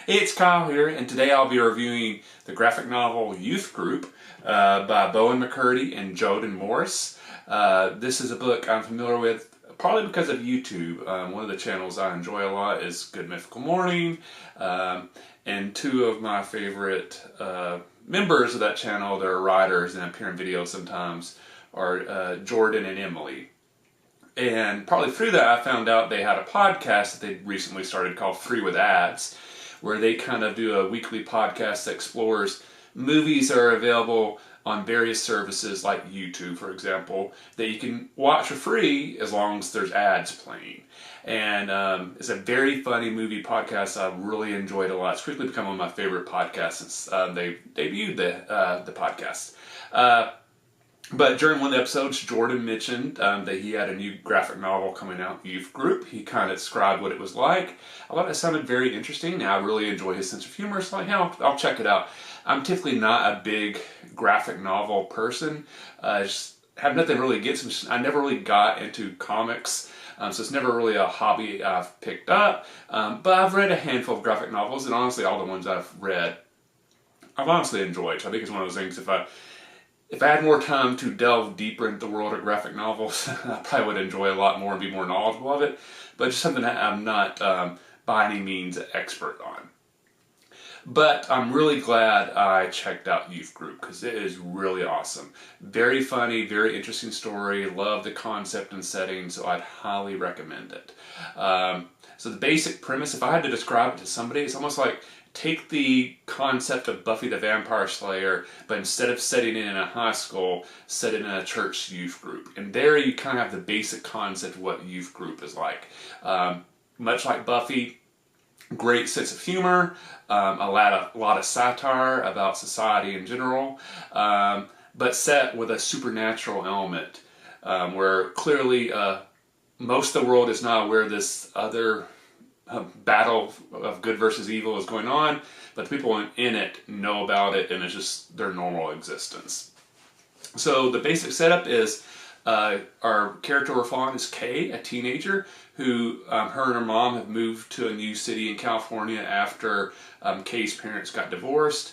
Hey, it's Kyle here, and today I'll be reviewing the graphic novel Youth Group by Bowen McCurdy and Jordan Morris. This is a book I'm familiar with probably because of YouTube. One of the channels I enjoy a lot is Good Mythical Morning, and two of my favorite members of that channel, they're writers and appear in videos sometimes, are Jordan and Emily. And probably through that I found out they had a podcast that they recently started called Free with Ads, where they kind of do a weekly podcast that explores movies that are available on various services like YouTube, for example, that you can watch for free as long as there's ads playing. And it's a very funny movie podcast I really enjoyed a lot. It's quickly become one of my favorite podcasts since they debuted the podcast. But during one of the episodes, Jordan mentioned that he had a new graphic novel coming out, Youth Group. He kind of described what it was like. I thought it sounded very interesting. I really enjoy his sense of humor, so like, yeah, I'll check it out. I'm typically not a big graphic novel person. I just have nothing really against him. I never really got into comics, so it's never really a hobby I've picked up. But I've read a handful of graphic novels, and honestly, all the ones I've read, I've honestly enjoyed. So I think it's one of those things, if I had more time to delve deeper into the world of graphic novels, I probably would enjoy a lot more and be more knowledgeable of it. But just something that I'm not by any means an expert on. But I'm really glad I checked out Youth Group because it is really awesome. Very funny, very interesting story. Love the concept and setting, so I'd highly recommend it. So the basic premise, if I had to describe it to somebody, it's almost like take the concept of Buffy the Vampire Slayer, but instead of setting it in a high school, set it in a church youth group. And there you kind of have the basic concept of what youth group is like. Much like Buffy, great sense of humor, a lot of satire about society in general, but set with a supernatural element, where clearly most of the world is not aware this other battle of good versus evil is going on, but the people in it know about it, and it's just their normal existence. So the basic setup is our character we're following is Kay, a teenager who her and her mom have moved to a new city in California after Kay's parents got divorced.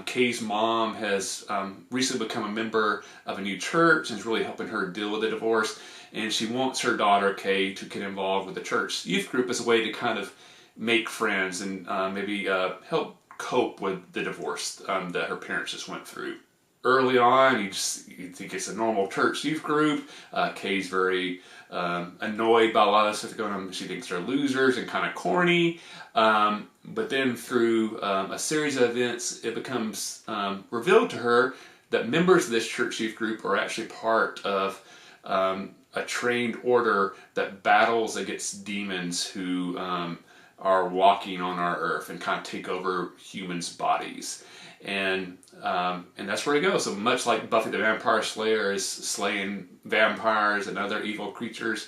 Kay's mom has recently become a member of a new church and is really helping her deal with the divorce. And she wants her daughter, Kay, to get involved with the church youth group as a way to kind of make friends and maybe help cope with the divorce that her parents just went through. Early on, you think it's a normal church youth group. Kay's very annoyed by a lot of stuff going on. She thinks they're losers and kind of corny. But then through a series of events, it becomes revealed to her that members of this church youth group are actually part of a trained order that battles against demons who are walking on our earth and kind of take over humans' bodies. And that's where it goes. So much like Buffy the Vampire Slayer is slaying vampires and other evil creatures,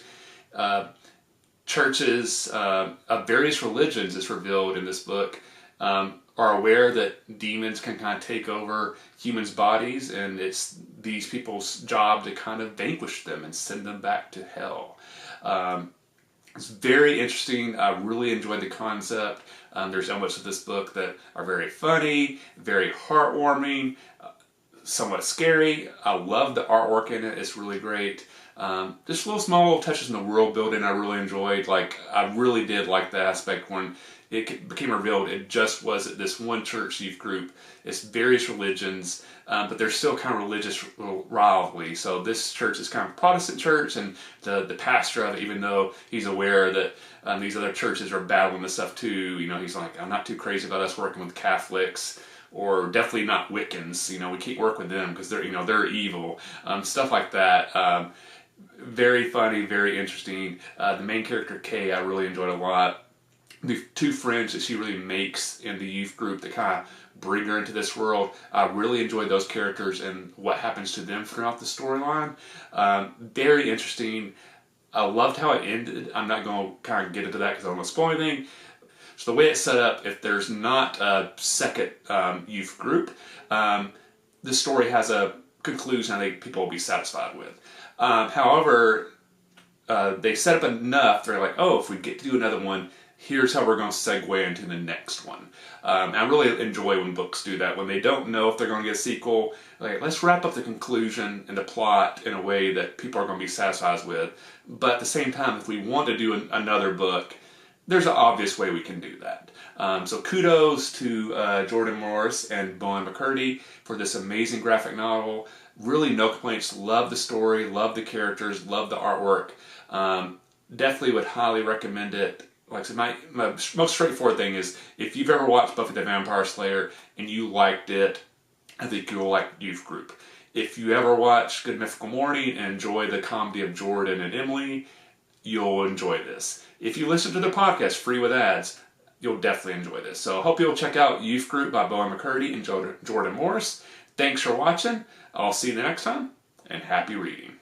churches of various religions, it's revealed in this book, are aware that demons can kind of take over humans' bodies, and it's these people's job to kind of vanquish them and send them back to hell. It's very interesting. I really enjoyed the concept. There's elements of this book that are very funny, very heartwarming, somewhat scary. I love the artwork in it. It's really great. Just little small touches in the world building I really enjoyed. Like, I really did like the aspect when it became revealed it just wasn't this one church youth group. It's various religions, but there's still kind of religious rivalry. So this church is kind of a Protestant church, and the pastor of it, even though he's aware that these other churches are battling this stuff too, he's like, I'm not too crazy about us working with Catholics, or definitely not Wiccans. We can't work with them because they're evil. Stuff like that. Very funny, very interesting. The main character, Kay, I really enjoyed a lot. The two friends that she really makes in the youth group that kind of bring her into this world, I really enjoyed those characters and what happens to them throughout the storyline. Very interesting. I loved how it ended. I'm not going to kind of get into that because I don't want to spoil anything. So the way it's set up, if there's not a second youth group, the story has a conclusion I think people will be satisfied with. However, they set up enough, they're like, oh, if we get to do another one, here's how we're going to segue into the next one. I really enjoy when books do that, when they don't know if they're going to get a sequel. Like, let's wrap up the conclusion and the plot in a way that people are going to be satisfied with. But at the same time, if we want to do another book, there's an obvious way we can do that. So kudos to Jordan Morris and Bowen McCurdy for this amazing graphic novel. Really no complaints. Love the story, love the characters, love the artwork. Definitely would highly recommend it. Like I said, my most straightforward thing is, if you've ever watched Buffy the Vampire Slayer and you liked it, I think you'll like Youth Group. If you ever watch Good Mythical Morning and enjoy the comedy of Jordan and Emily, you'll enjoy this. If you listen to the podcast free with ads, you'll definitely enjoy this. So I hope you'll check out Youth Group by Bowen McCurdy and Jordan Morris. Thanks for watching. I'll see you the next time, and happy reading.